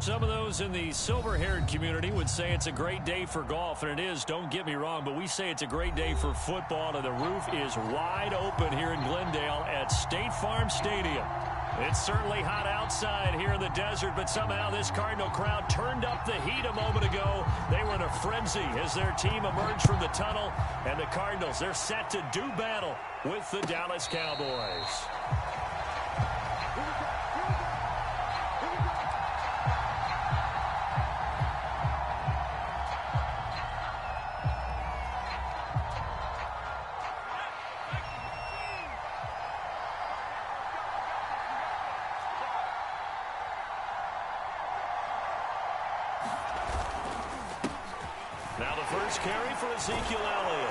Some of those in the silver-haired community would say it's a great day for golf, and it is, don't get me wrong, but we say it's a great day for football, and the roof is wide open here in Glendale at State Farm Stadium. It's certainly hot outside here in the desert, but somehow this Cardinal crowd turned up the heat a moment ago. They were in a frenzy as their team emerged from the tunnel, and the Cardinals, they're set to do battle with the Dallas Cowboys. Now the first carry for Ezekiel Elliott.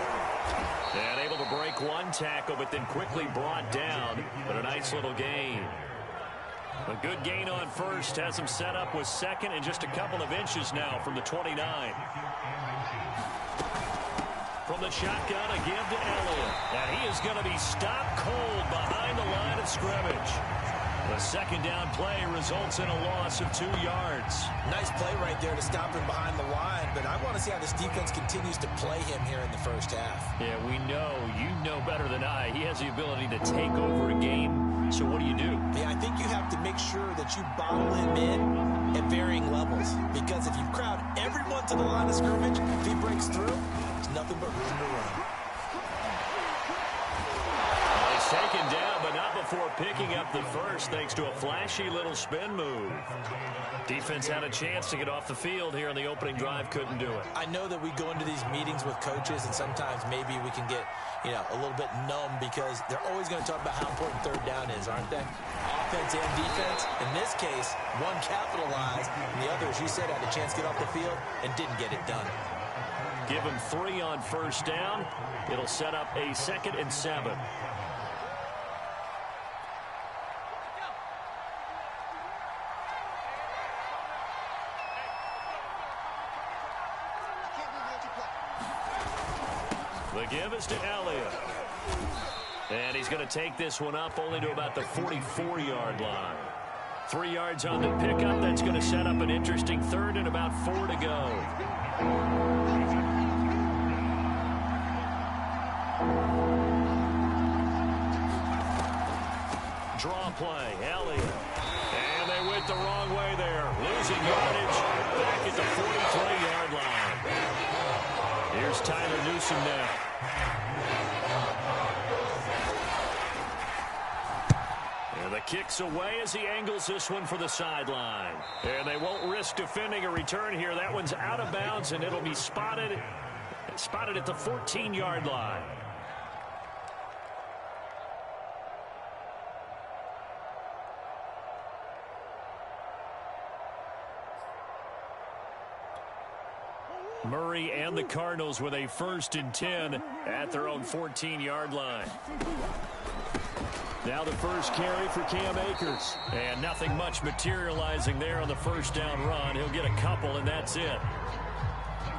And able to break one tackle, but then quickly brought down. But a nice little gain. A good gain on first has him set up with second and just a couple of inches now from the 29. From the shotgun, a give to Elliott. And he is going to be stopped cold behind the line of scrimmage. The second down play results in a loss of 2 yards. Nice play right there to stop him behind the line, but I want to see how this defense continues to play him here in the first half. Yeah, we know. You know better than I. He has the ability to take over a game. So what do you do? Yeah, I think you have to make sure that you bottle him in at varying levels, because if you crowd everyone to the line of scrimmage, if he breaks through, there's nothing but room to run. Taken down, but not before picking up the first, thanks to a flashy little spin move. Defense had a chance to get off the field here on the opening drive, couldn't do it. I know that we go into these meetings with coaches, and sometimes maybe we can get, a little bit numb because they're always going to talk about how important third down is, aren't they? Offense and defense. In this case, one capitalized, and the other, as you said, had a chance to get off the field and didn't get it done. Give him 3 on first down. It'll set up a 2nd and 7. The give is to Elliott. And he's going to take this one up only to about the 44-yard line. 3 yards on the pickup. That's going to set up an interesting 3rd and about 4 to go. Draw play, Elliott. And they went the wrong way there. Losing yardage back at the 43-yard line. Here's Tyler Newsome now. And the kick's away as he angles this one for the sideline. And they won't risk defending a return here. That one's out of bounds, and it'll be spotted at the 14-yard line. Murray and the Cardinals with a 1st and 10 at their own 14-yard line. Now the first carry for Cam Akers. And nothing much materializing there on the first down run. He'll get a couple, and that's it.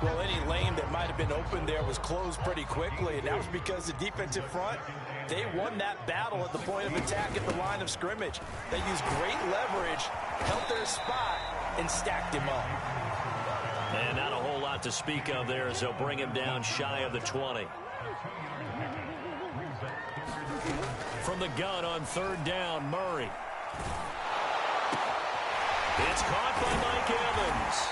Well, any lane that might have been open there was closed pretty quickly, and that was because the defensive front, they won that battle at the point of attack at the line of scrimmage. They used great leverage, held their spot, and stacked him up. And not a whole lot to speak of there as they'll bring him down shy of the 20. From the gun on 3rd down, Murray. It's caught by Mike Evans.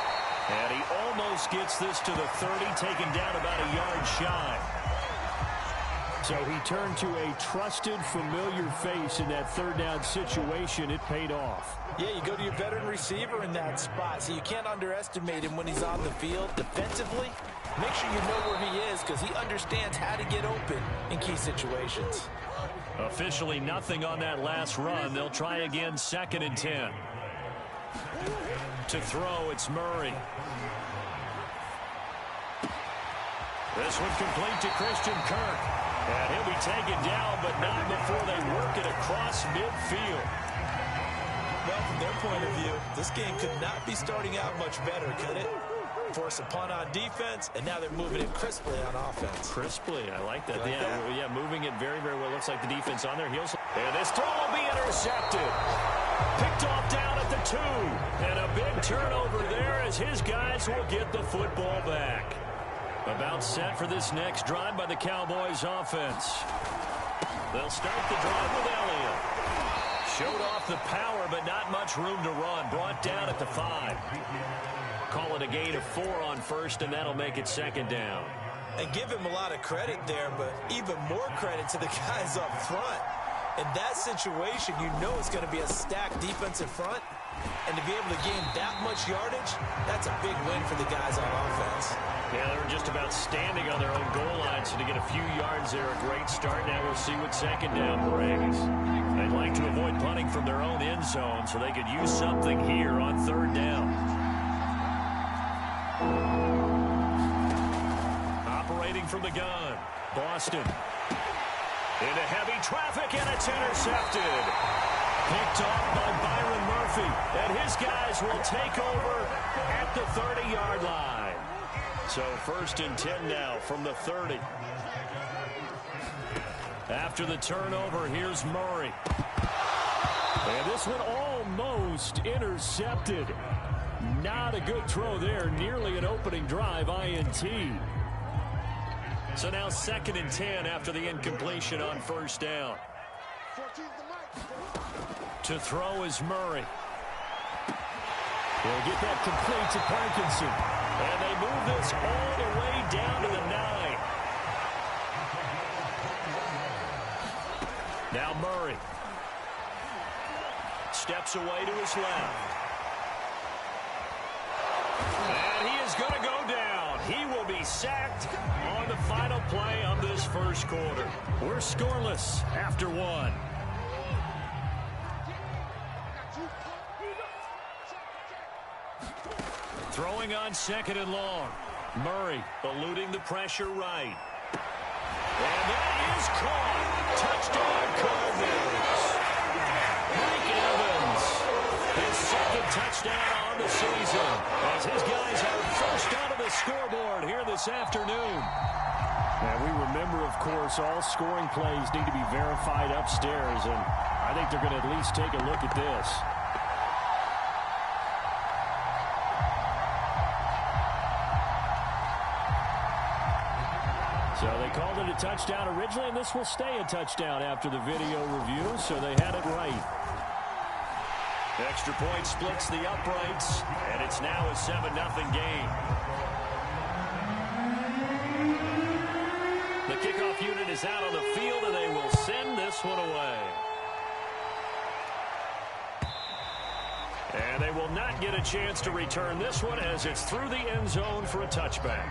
And he almost gets this to the 30, taken down about a yard shy. So he turned to a trusted, familiar face in that 3rd down situation. It paid off. Yeah, you go to your veteran receiver in that spot, so you can't underestimate him when he's on the field. Defensively, make sure you know where he is because he understands how to get open in key situations. Officially nothing on that last run. They'll try again, 2nd and 10. To throw, it's Murray. This one complete to Christian Kirk. And he'll be taken down, but not before they work it across midfield. Well, from their point of view, this game could not be starting out much better, could it? Force a punt on defense, and now they're moving it crisply on offense. Crisply, I like that. Yeah, moving it very, very well. Looks like the defense on their heels. And this throw will be intercepted. Picked off down at the 2. And a big turnover there as his guys will get the football back. About set for this next drive by the Cowboys offense. They'll start the drive with Elliott. Showed off the power, but not much room to run. Brought down at the 5. Call it a gain of 4 on first, and that'll make it second down. And give him a lot of credit there, but even more credit to the guys up front. In that situation, you know it's going to be a stacked defensive front. And to be able to gain that much yardage, that's a big win for the guys on offense. Yeah, they were just about standing on their own goal line, so to get a few yards there, a great start. Now we'll see what second down brings. They'd like to avoid punting from their own end zone, so they could use something here on third down. Operating from the gun, Boston. Into heavy traffic, and it's intercepted. Picked off by Byron Murphy, and his guys will take over at the 30-yard line. So 1st and 10 now from the 30. After the turnover, here's Murray. And this one almost intercepted. Not a good throw there. Nearly an opening drive, INT. So now 2nd and 10 after the incompletion on first down. To throw is Murray. He'll get that complete to Parkinson. And they move this all the way down to the 9. Now Murray. Steps away to his left. And he is going to go down. He will be sacked on the final play of this first quarter. We're scoreless after 1. Throwing on 2nd and long. Murray eluding the pressure right. And that is caught. Touchdown Cardinals. Mike Evans. His 2nd touchdown on the season. As his guys are first onto the scoreboard here this afternoon. And we remember, of course, all scoring plays need to be verified upstairs. And I think they're going to at least take a look at this. So they called it a touchdown originally, and this will stay a touchdown after the video review, so they had it right. Extra point splits the uprights, and it's now a 7-0 game. The kickoff unit is out on the field, and they will send this one away. And they will not get a chance to return this one as it's through the end zone for a touchback.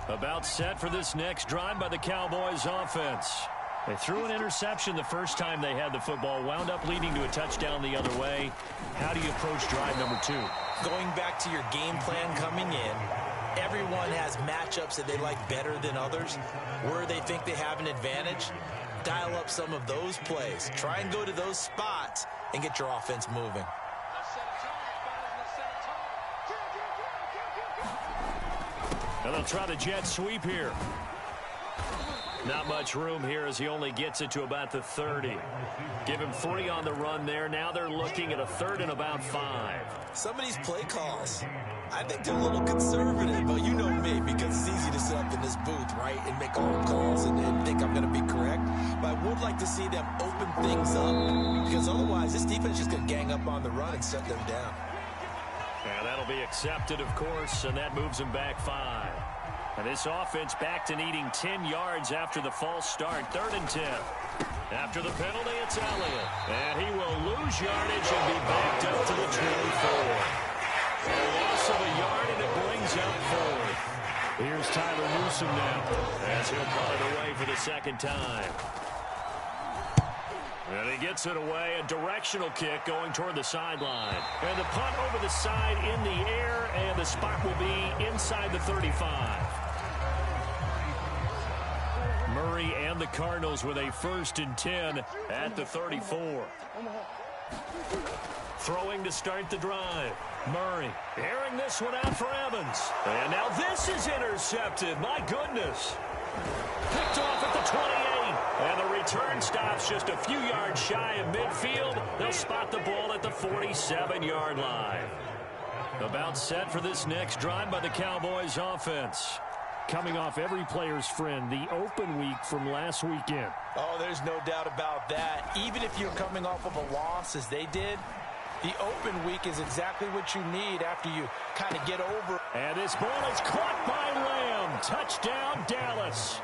About set for this next drive by the Cowboys offense. They threw an interception the first time they had the football, wound up leading to a touchdown the other way. How do you approach drive number 2? Going back to your game plan coming in, everyone has matchups that they like better than others. Where they think they have an advantage, dial up some of those plays. Try and go to those spots and get your offense moving. And they'll try the jet sweep here. Not much room here as he only gets it to about the 30. Give him 3 on the run there. Now they're looking at a 3rd and about 5. Some of these play calls, I think they're a little conservative, but you know me, because it's easy to sit up in this booth, right, and make all calls and think I'm going to be correct. But I would like to see them open things up, because otherwise this defense is just going to gang up on the run and shut them down. And that'll be accepted, of course, and that moves them back 5. And this offense back to needing 10 yards after the false start. 3rd and 10. After the penalty, it's Elliott. And he will lose yardage and be backed up to the 24. A loss of a yard, and it brings up 4th. Here's Tyler Newsome now as he'll punt it away for the 2nd time. And he gets it away, a directional kick going toward the sideline. And the punt over the side in the air, and the spot will be inside the 35. Murray and the Cardinals with a 1st and 10 at the 34. Throwing to start the drive. Murray airing this one out for Evans. And now this is intercepted. My goodness. Picked off at the 28. And the return stops just a few yards shy of midfield. They'll spot the ball at the 47-yard line. About set for this next drive by the Cowboys offense. Coming off every player's friend, the open week from last weekend. Oh, there's no doubt about that. Even if you're coming off of a loss as they did, the open week is exactly what you need after you kind of get over. And this ball is caught by Lamb. Touchdown, Dallas.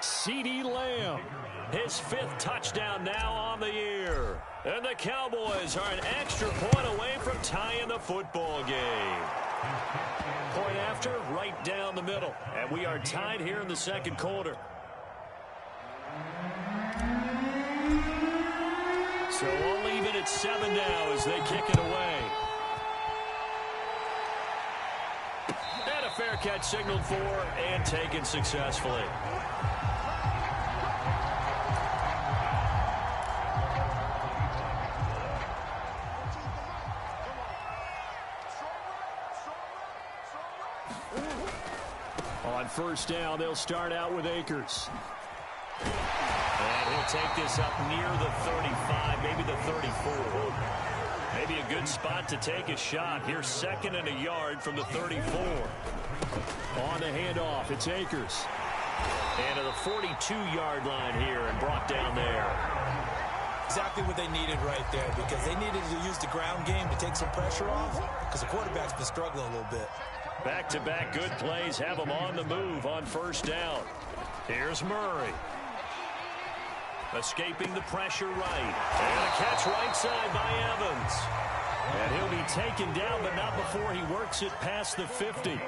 CeeDee Lamb, his 5th touchdown now on the year. And the Cowboys are an extra point away from tying the football game. Point after, right down the middle. And we are tied here in the second quarter. So we'll leave it at 7 now as they kick it away. And a fair catch signaled for and taken successfully. On first down, they'll start out with Akers. And he'll take this up near the 35, maybe the 34. Maybe a good spot to take a shot. Here's 2nd and a yard from the 34. On the handoff, it's Akers. And to the 42-yard line here and brought down there. Exactly what they needed right there, because they needed to use the ground game to take some pressure off, because the quarterback's been struggling a little bit. Back-to-back good plays have them on the move on first down. Here's Murray. Escaping the pressure right. And a catch right side by Evans. And he'll be taken down, but not before he works it past the 50.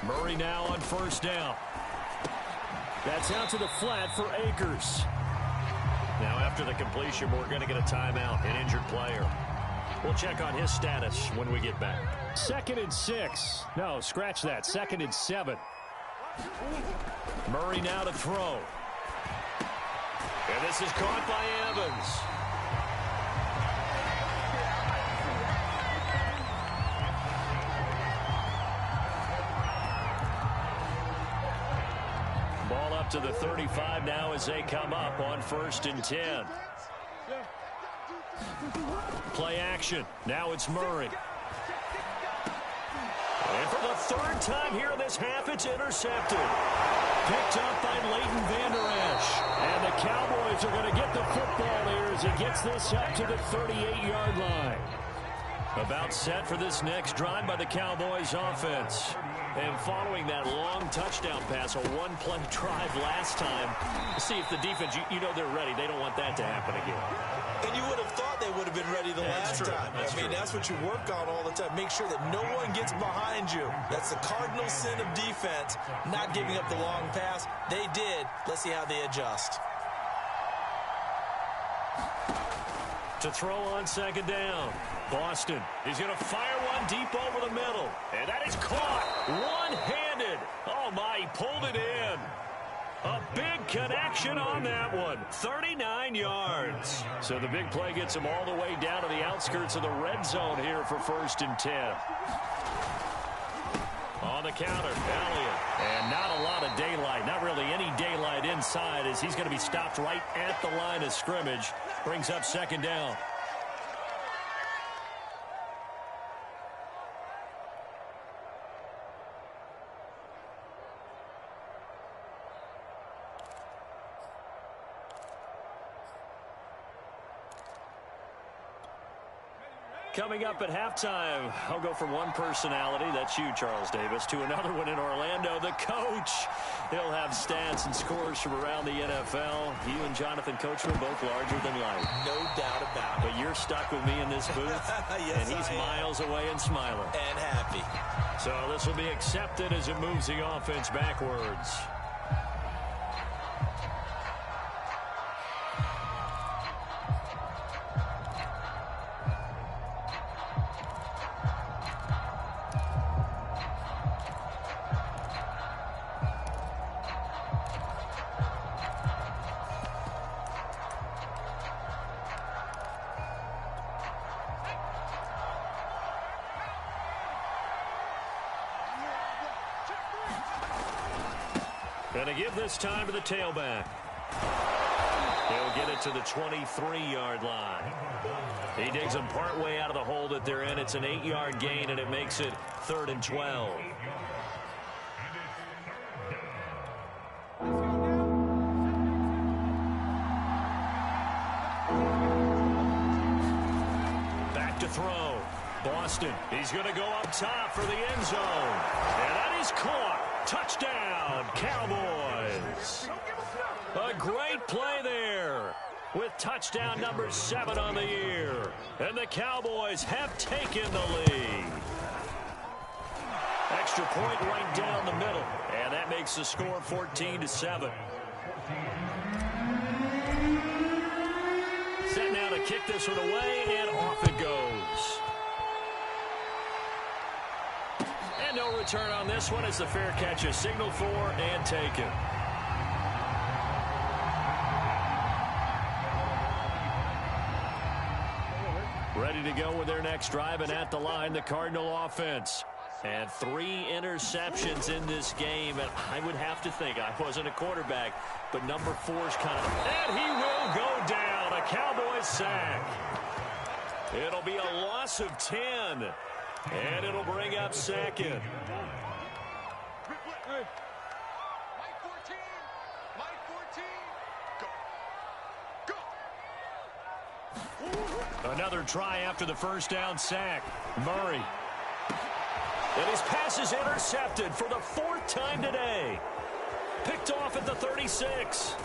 Murray now on first down. That's out to the flat for Akers. Now after the completion, we're going to get a timeout, an injured player. We'll check on his status when we get back. 2nd and 6. No, scratch that. 2nd and 7. Murray now to throw. And this is caught by Evans. Ball up to the 35 now as they come up on 1st and 10. Play action. Now it's Murray. And for the 3rd time here in this half, it's intercepted. Picked up by Leighton Vander Esch. And the Cowboys are going to get the football here as he gets this up to the 38-yard line. About set for this next drive by the Cowboys offense. And following that long touchdown pass, a one-play drive last time, see if the defense, you know they're ready. They don't want that to happen again. And you would have thought they would have been ready the last time. I mean, that's what you work on all the time. Make sure that no one gets behind you. That's the cardinal sin of defense, not giving up the long pass. They did. Let's see how they adjust. To throw on 2nd down. Boston. He's going to fire one deep over the middle. And that is caught. One-handed. Oh, my. He pulled it in. A big connection on that one. 39 yards. So the big play gets him all the way down to the outskirts of the red zone here for 1st and 10. On the counter, Elliott. And not a lot of daylight. Not really any daylight inside as he's going to be stopped right at the line of scrimmage. Brings up 2nd down. Coming up at halftime, I'll go from one personality, that's you, Charles Davis, to another one in Orlando, the coach. He'll have stats and scores from around the NFL. You and Jonathan Coachman both larger than life. No doubt about it. But you're stuck with me in this booth, yes, and he's miles away and smiling. And happy. So this will be accepted as it moves the offense backwards. And to give this time to the tailback. He'll get it to the 23-yard line. He digs them partway out of the hole that they're in. It's an 8-yard gain, and it makes it 3rd and 12. Back to throw. Boston, he's going to go up top for the end zone. And that is caught. Touchdown, Cowboys. A great play there with touchdown number 7 on the year. And the Cowboys have taken the lead. Extra point right down the middle. And that makes the score 14-7. Set now to kick this one away, and off it goes. And no return on this one as the fair catch is signaled for and taken. Ready to go with their next drive, and at the line, the Cardinal offense. And 3 interceptions in this game, and I would have to think, I wasn't a quarterback, but number 4's kind of, and he will go down, a Cowboys sack. It'll be a loss of 10, and it'll bring up 2nd. Another try after the first down sack. Murray. And his pass is intercepted for the 4th time today. Picked off at the 36.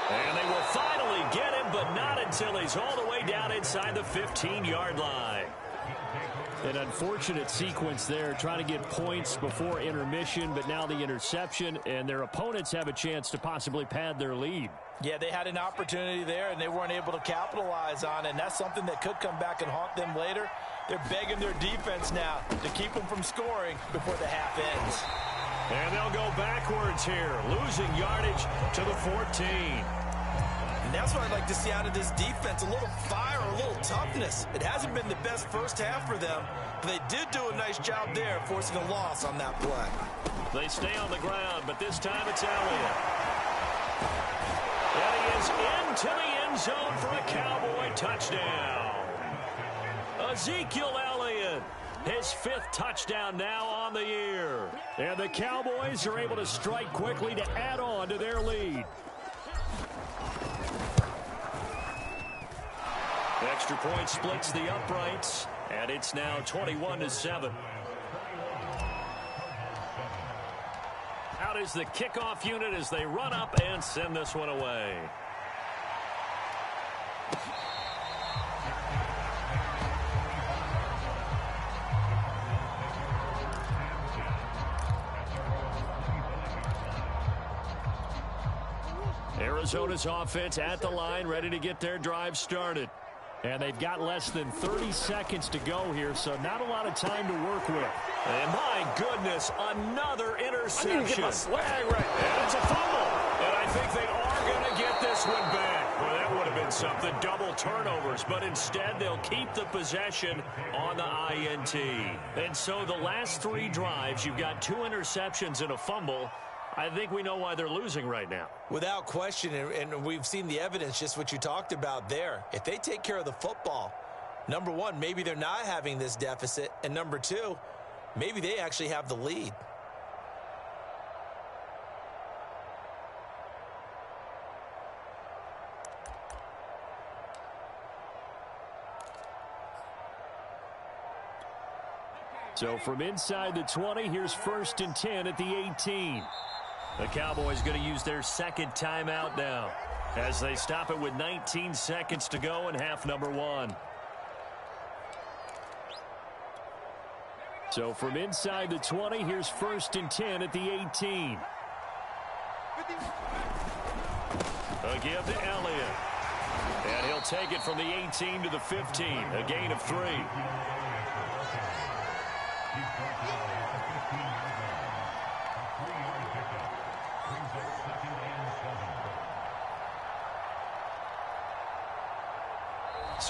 And they will finally get him, but not until he's all the way down inside the 15-yard line. An unfortunate sequence there, trying to get points before intermission, but now the interception, and their opponents have a chance to possibly pad their lead. Yeah, they had an opportunity there, and they weren't able to capitalize on it, and that's something that could come back and haunt them later. They're begging their defense now to keep them from scoring before the half ends. And they'll go backwards here, losing yardage to the 14. And that's what I'd like to see out of this defense, a little fire, a little toughness. It hasn't been the best first half for them, but they did do a nice job there, forcing a loss on that play. They stay on the ground, but this time it's Elliott. And he is into the end zone for a Cowboy touchdown. Ezekiel Elliott, his 5th touchdown now on the year. And the Cowboys are able to strike quickly to add on to their lead. Extra point splits the uprights, and it's now 21-7. Out is the kickoff unit as they run up and send this one away. Arizona's offense at the line, ready to get their drive started. And they've got less than 30 seconds to go here, so not a lot of time to work with. And my goodness, another interception. I need to get my swag right. And it's a fumble. And I think they are going to get this one back. Well, that would have been something, double turnovers. But instead, they'll keep the possession on the INT. And so the last 3 drives, you've got 2 interceptions and a fumble. I think we know why they're losing right now. Without question, and we've seen the evidence, just what you talked about there. If they take care of the football, number 1, maybe they're not having this deficit, and number 2, maybe they actually have the lead. So from inside the 20, here's 1st and 10 at the 18. The Cowboys going to use their 2nd timeout now as they stop it with 19 seconds to go in half number 1. So from inside the 20, here's 1st and 10 at the 18. A give to Elliott. And he'll take it from the 18 to the 15, a gain of 3.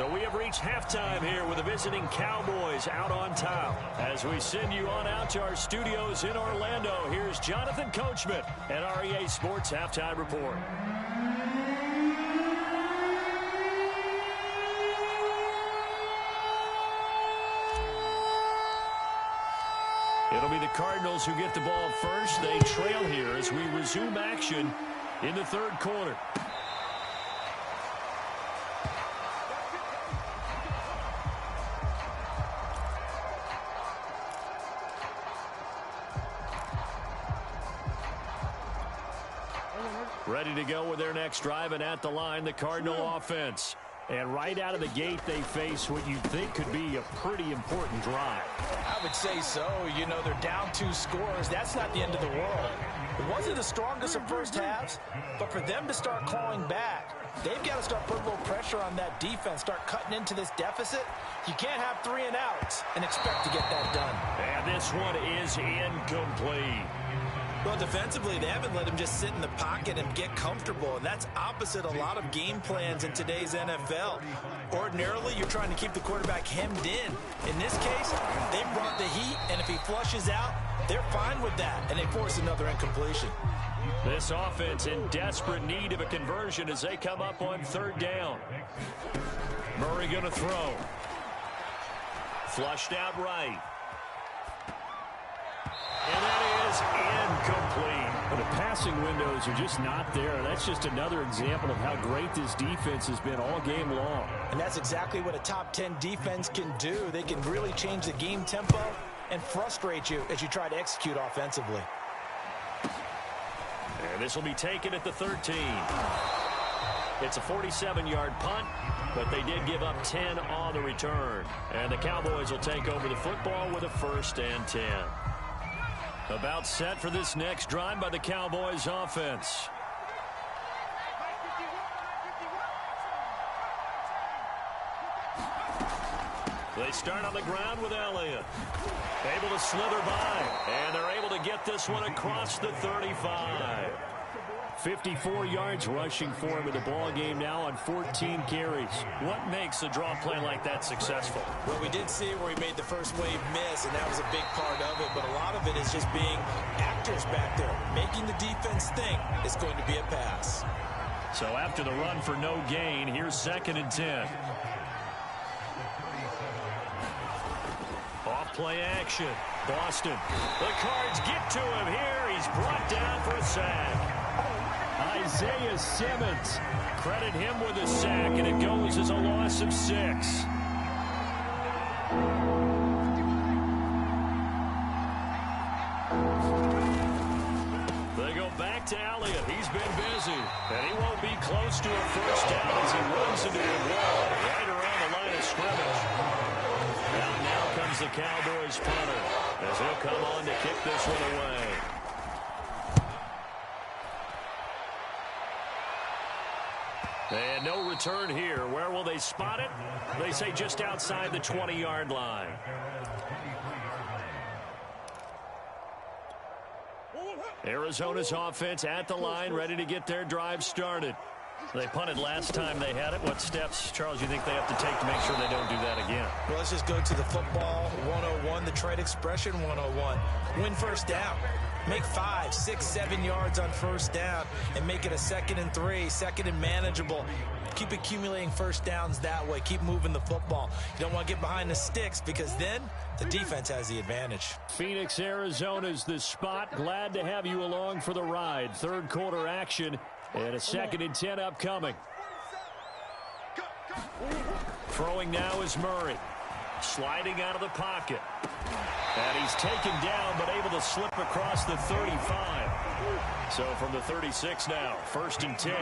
So we have reached halftime here with the visiting Cowboys out on top. As we send you on out to our studios in Orlando, here's Jonathan Coachman at REA Sports Halftime Report. It'll be the Cardinals who get the ball first. They trail here as we resume action in the third quarter. Ready to go with their next drive, and at the line, the Cardinal offense. And right out of the gate, they face what you think could be a pretty important drive. I would say so. You know, they're down 2 scores. That's not the end of the world. It wasn't the strongest of first halves, but for them to start clawing back, they've got to start putting a little pressure on that defense, start cutting into this deficit. You can't have 3 and outs and expect to get that done. And this one is incomplete. Well, defensively, they haven't let him just sit in the pocket and get comfortable, and that's opposite a lot of game plans in today's NFL. Ordinarily, you're trying to keep the quarterback hemmed in. In this case, they brought the heat, and if he flushes out, they're fine with that, and they force another incompletion. This offense in desperate need of a conversion as they come up on third down. Murray going to throw. Flushed out right. And that is incomplete. But the passing windows are just not there. That's just another example of how great this defense has been all game long. And that's exactly what a top 10 defense can do. They can really change the game tempo and frustrate you as you try to execute offensively. And this will be taken at the 13. It's a 47-yard punt, but they did give up 10 on the return. And the Cowboys will take over the football with a 1st and 10. About set for this next drive by the Cowboys offense. They start on the ground with Elliott. Able to slither by, and they're able to get this one across the 35. 54 yards rushing for him in the ball game now on 14 carries. What makes a draw play like that successful? Well, we did see where he made the first wave miss, and that was a big part of it. But a lot of it is just being actors back there, making the defense think it's going to be a pass. So after the run for no gain, here's 2nd and 10. Off play action. Boston. The Cards get to him here. He's brought down for a sack. Isaiah Simmons. Credit him with a sack, and it goes as a loss of 6. They go back to Elliott. He's been busy, and he won't be close to a first down as he runs into a wall right around the line of scrimmage. Now comes the Cowboys punter as he'll come on to kick this one away. And no return here. Where will they spot it? They say just outside the 20-yard line. Arizona's offense at the line, ready to get their drive started. They punted last time they had it. What steps, Charles, you think they have to take to make sure they don't do that again? Well, let's just go to the football 101, the trade expression 101. Win first down. Make 5, 6, 7 yards on first down and make it a 2nd and 3, 2nd and manageable. Keep accumulating first downs that way. Keep moving the football. You don't want to get behind the sticks because then the defense has the advantage. Phoenix, Arizona's the spot. Glad to have you along for the ride. Third quarter action and a 2nd and 10 upcoming. Throwing now is Murray. Sliding out of the pocket. And he's taken down but able to slip across the 35. So from the 36 now, 1st and 10.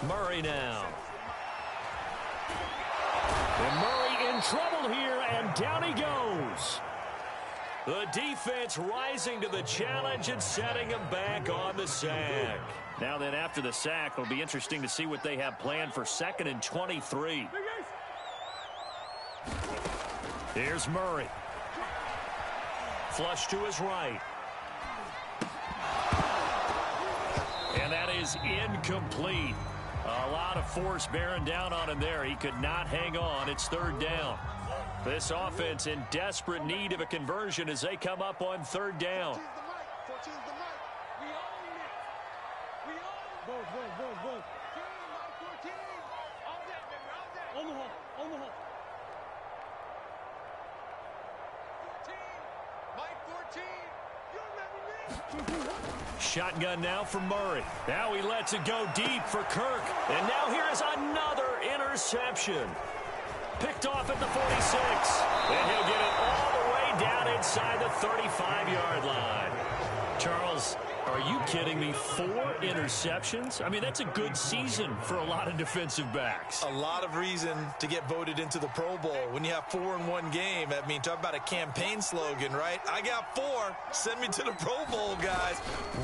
Murray now. And Murray in trouble here, and down he goes. The defense rising to the challenge and setting him back on the sack. Now then, after the sack, it'll be interesting to see what they have planned for 2nd and 23. Here's Murray. flush to his right. And that is incomplete. A lot of force bearing down on him there. He could not hang on. It's third down. This offense in desperate need of a conversion as they come up on third down. Shotgun now for Murray. Now he lets it go deep for Kirk. And now here is another interception. Picked off at the 46. And he'll get it all the way down inside the 35-yard line. Charles, are you kidding me? 4 interceptions? I mean, that's a good season for a lot of defensive backs. A lot of reason to get voted into the Pro Bowl when you have 4 in one game. I mean, talk about a campaign slogan, right? I got 4. Send me to the Pro Bowl, guys.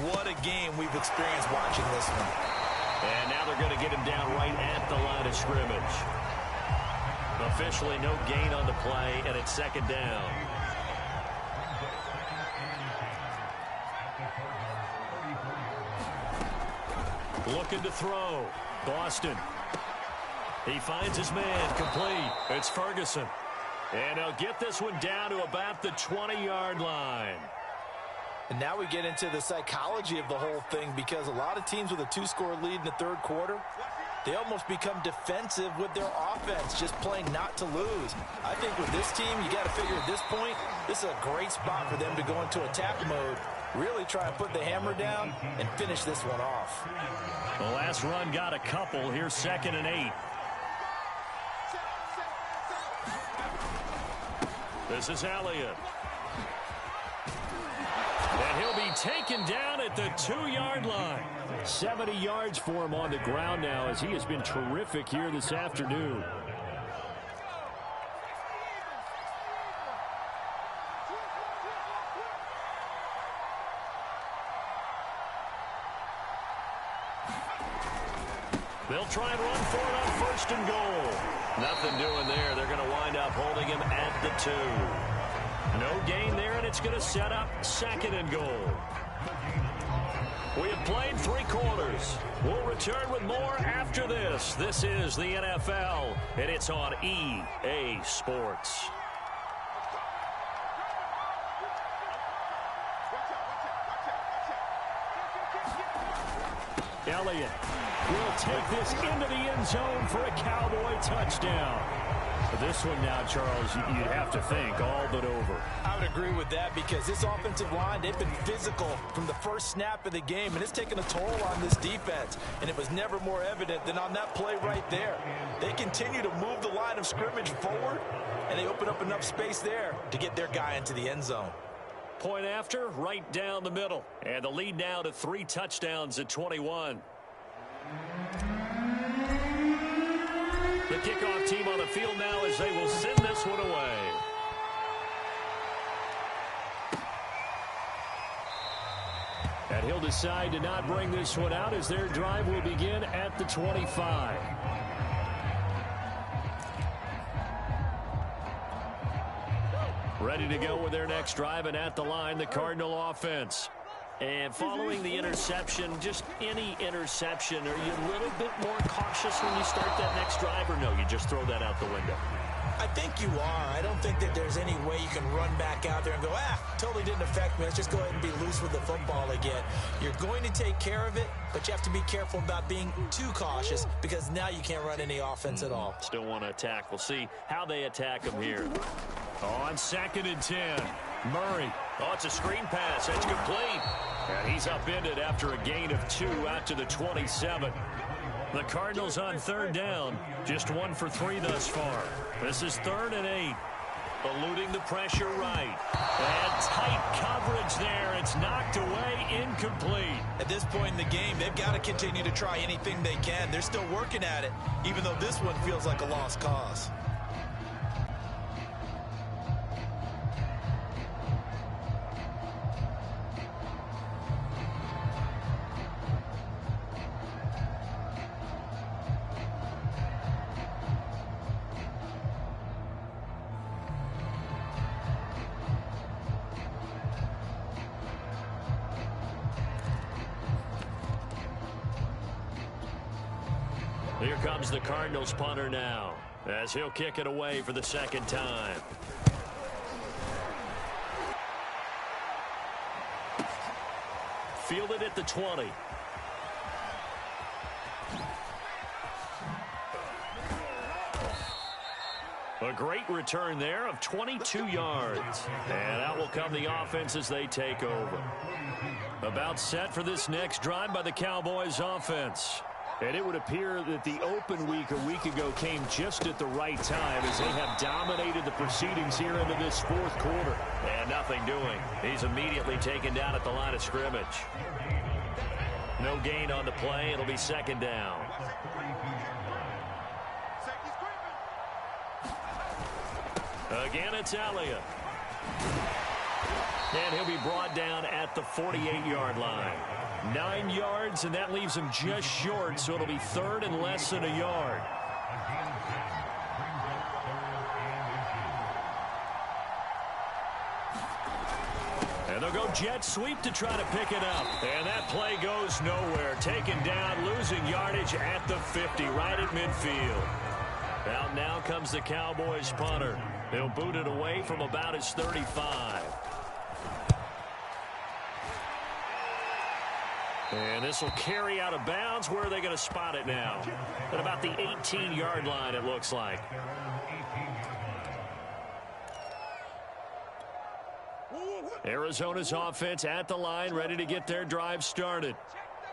What a game we've experienced watching this one. And now they're going to get him down right at the line of scrimmage. Officially no gain on the play, and it's second down. Looking to throw. Boston. He finds his man complete. It's Ferguson. And he'll get this one down to about the 20-yard line. And now we get into the psychology of the whole thing, because a lot of teams with a 2-score lead in the third quarter, they almost become defensive with their offense, just playing not to lose. I think with this team, you got to figure at this point, this is a great spot for them to go into attack mode, really try and put the hammer down and finish this one off. The last run got a couple. Here's 2nd and 8. This is Elliott. And he'll be taken down at the 2-yard line. 70 yards for him on the ground now, as he has been terrific here this afternoon. They'll try and run for it on 1st and goal. Nothing doing there. They're going to wind up holding him at the 2. No gain there, and it's going to set up 2nd and goal. We have played 3 quarters. We'll return with more after this. This is the NFL, and it's on EA Sports. Elliott will take this into the end zone for a Cowboy touchdown. This one now, Charles, you'd have to think all but over. I would agree with that, because this offensive line, they've been physical from the first snap of the game, and it's taken a toll on this defense. And it was never more evident than on that play right there. They continue to move the line of scrimmage forward, and they open up enough space there to get their guy into the end zone. Point after, right down the middle. And the lead now to 3 touchdowns at 21. The kickoff team on the field now as they will send this one away. And he'll decide to not bring this one out as their drive will begin at the 25. Ready to go with their next drive, and at the line, the Cardinal offense. And following the interception, just any interception, are you a little bit more cautious when you start that next drive, or no, you just throw that out the window? I think you are. I don't think that there's any way you can run back out there and go, totally didn't affect me. Let's just go ahead and be loose with the football again. You're going to take care of it, but you have to be careful about being too cautious, because now you can't run any offense at all. Still want to attack. We'll see how they attack him here. On 2nd and 10, Murray. Oh, it's a screen pass. It's complete. And he's upended after a gain of 2 out to the 27. The Cardinals on 3rd down. Just 1 for 3 thus far. This is 3rd and 8. Eluding the pressure right. And tight coverage there. It's knocked away, incomplete. At this point in the game, they've got to continue to try anything they can. They're still working at it, even though this one feels like a lost cause. Here comes the Cardinals punter now, as he'll kick it away for the second time. Fielded at the 20. A great return there of 22 yards. And out will come the offense as they take over. About set for this next drive by the Cowboys offense. And it would appear that the open week a week ago came just at the right time as they have dominated the proceedings here into this fourth quarter. And nothing doing. He's immediately taken down at the line of scrimmage. No gain on the play. It'll be second down. Again, it's Elliott. And he'll be brought down at the 48-yard line. 9 yards, and that leaves him just short, so it'll be third and less than a yard. And they'll go jet sweep to try to pick it up. And that play goes nowhere. Taken down, losing yardage at the 50, right at midfield. Out now comes the Cowboys punter. They'll boot it away from about his 35. And this will carry out of bounds. Where are they going to spot it now? At about the 18-yard line, it looks like. Arizona's offense at the line, ready to get their drive started.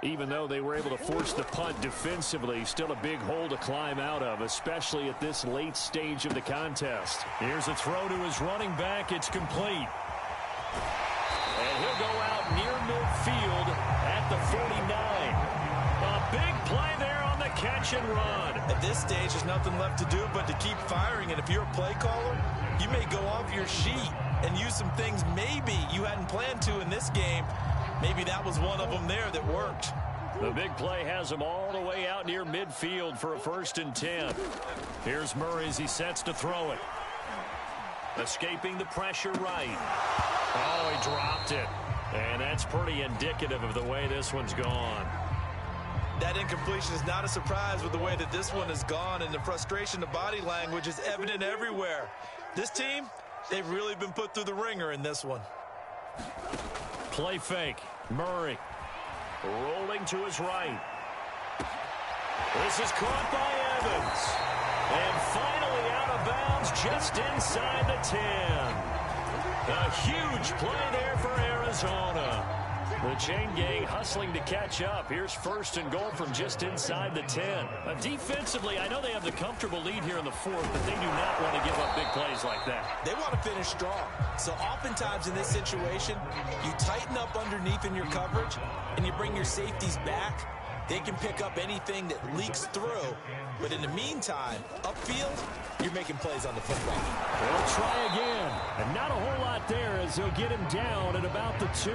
Even though they were able to force the punt defensively, still a big hole to climb out of, especially at this late stage of the contest. Here's a throw to his running back. It's complete. And he'll go out near midfield at the 49. A big play there on the catch and run. At this stage, there's nothing left to do but to keep firing. And if you're a play caller, you may go off your sheet and use some things maybe you hadn't planned to in this game. Maybe that was one of them there that worked. The big play has him all the way out near midfield for a 1st and 10. Here's Murray as he sets to throw it. Escaping the pressure right. Oh, he dropped it. And that's pretty indicative of the way this one's gone. That incompletion is not a surprise with the way that this one has gone, and the frustration of body language is evident everywhere. This team, they've really been put through the ringer in this one. Play fake. Murray rolling to his right. This is caught by Evans. And finally out of bounds just inside the 10. A huge play there for Arizona. The chain gang hustling to catch up. Here's 1st and goal from just inside the 10. Defensively, I know they have the comfortable lead here in the 4th, but they do not want to give up big plays like that. They want to finish strong. So oftentimes in this situation, you tighten up underneath in your coverage, and you bring your safeties back. They can pick up anything that leaks through. But in the meantime, upfield, you're making plays on the football. They'll try again. And not a whole lot there as they'll get him down at about the 2.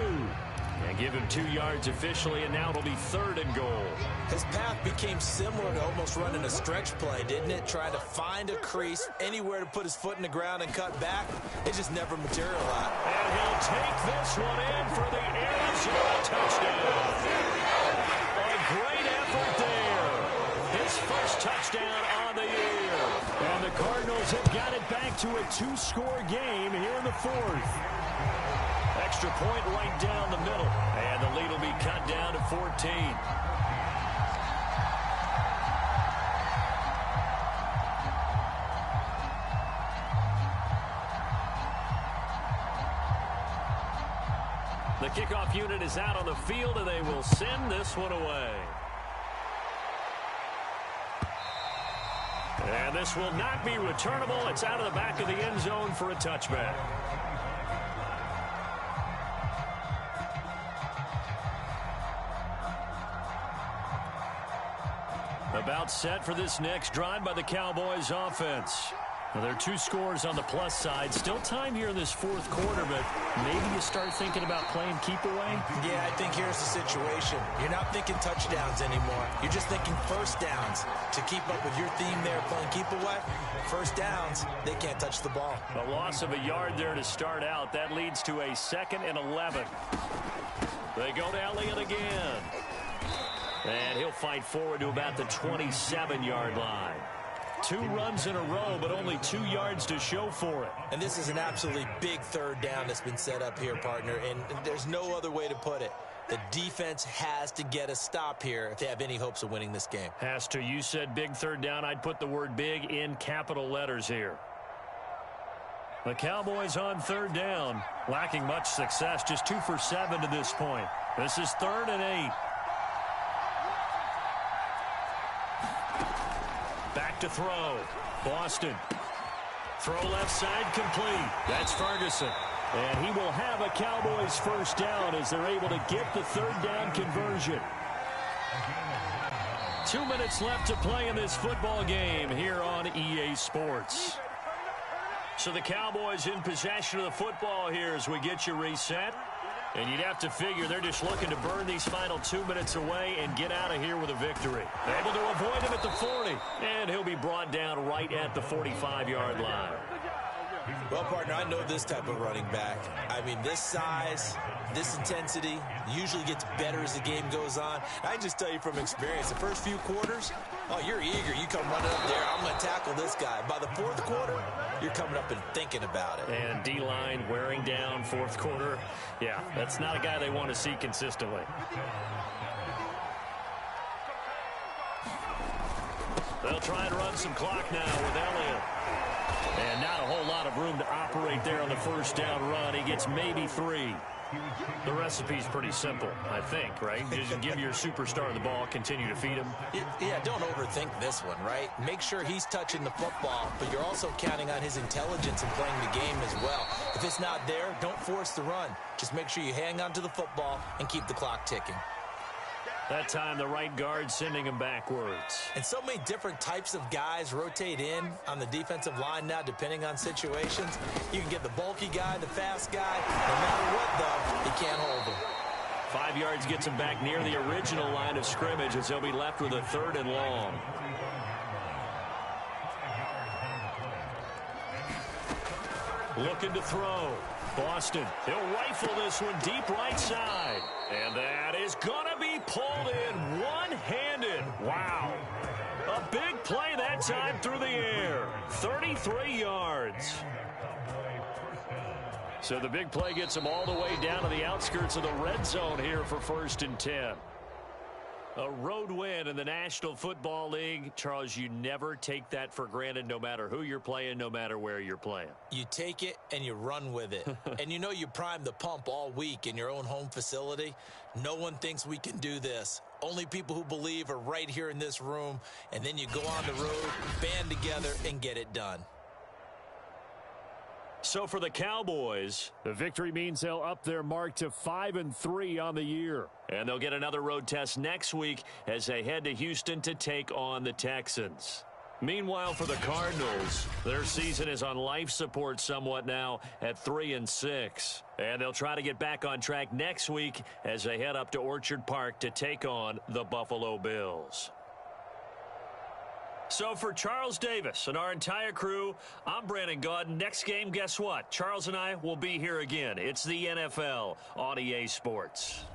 And give him 2 yards officially, and now it'll be 3rd and goal. His path became similar to almost running a stretch play, didn't it? Trying to find a crease, anywhere to put his foot in the ground and cut back. It just never materialized. And he'll take this one in for the Arizona touchdown. A great effort there. His first touchdown on the year. And the Cardinals have got it back to a 2-score game here in the 4th. Extra point right down the middle. And the lead will be cut down to 14. The kickoff unit is out on the field, and they will send this one away. And this will not be returnable. It's out of the back of the end zone for a touchback. About set for this next drive by the Cowboys offense. Well, there are 2 scores on the plus side. Still time here in this 4th quarter, but maybe you start thinking about playing keep away? Yeah, I think here's the situation. You're not thinking touchdowns anymore. You're just thinking 1st downs. To keep up with your theme there, playing keep away, 1st downs, they can't touch the ball. A loss of a yard there to start out. That leads to a 2nd and 11. They go to Elliott again. And he'll fight forward to about the 27-yard line. 2 runs in a row, but only 2 yards to show for it. And this is an absolutely big third down that's been set up here, partner, and there's no other way to put it. The defense has to get a stop here if they have any hopes of winning this game. Has to. You said big third down. I'd put the word big in capital letters here. The Cowboys on third down, lacking much success, just 2 for 7 to this point. This is 3rd and 8. Back to throw. Boston. Throw left side complete. That's Ferguson. And he will have a Cowboys first down as they're able to get the third down conversion. 2 minutes left to play in this football game here on EA Sports. So the Cowboys in possession of the football here as we get you reset. And you'd have to figure they're just looking to burn these final 2 minutes away and get out of here with a victory. Able to avoid him at the 40. And he'll be brought down right at the 45-yard line. Well, partner, I know this type of running back. I mean, this size, this intensity usually gets better as the game goes on. I can just tell you from experience, the first few quarters, oh, you're eager. You come running up there, I'm going to tackle this guy. By the 4th quarter, you're coming up and thinking about it. And D-line wearing down 4th quarter. Yeah, that's not a guy they want to see consistently. They'll try and run some clock now with Elliott. And not a whole lot of room to operate there on the first down run. He gets maybe 3. The recipe's pretty simple, I think, right? Just give your superstar the ball, continue to feed him. Yeah, don't overthink this one, right? Make sure he's touching the football, but you're also counting on his intelligence in playing the game as well. If it's not there, don't force the run. Just make sure you hang on to the football and keep the clock ticking. That time, the right guard sending him backwards. And so many different types of guys rotate in on the defensive line now, depending on situations. You can get the bulky guy, the fast guy. No matter what, though, he can't hold him. 5 yards gets him back near the original line of scrimmage as he'll be left with a 3rd and long. Looking to throw. Boston, he'll rifle this one deep right side. And that is going to be pulled in one-handed. Wow. A big play that time through the air. 33 yards. So the big play gets him all the way down to the outskirts of the red zone here for 1st and 10. A road win in the National Football League. Charles, you never take that for granted no matter who you're playing, no matter where you're playing. You take it and you run with it. And you know you primed the pump all week in your own home facility. No one thinks we can do this. Only people who believe are right here in this room. And then you go on the road, band together, and get it done. So for the Cowboys, the victory means they'll up their mark to 5-3 on the year. And they'll get another road test next week as they head to Houston to take on the Texans. Meanwhile, for the Cardinals, their season is on life support somewhat now at 3-6. And they'll try to get back on track next week as they head up to Orchard Park to take on the Buffalo Bills. So for Charles Davis and our entire crew, I'm Brandon Gaudin. Next game, guess what? Charles and I will be here again. It's the NFL on EA Sports.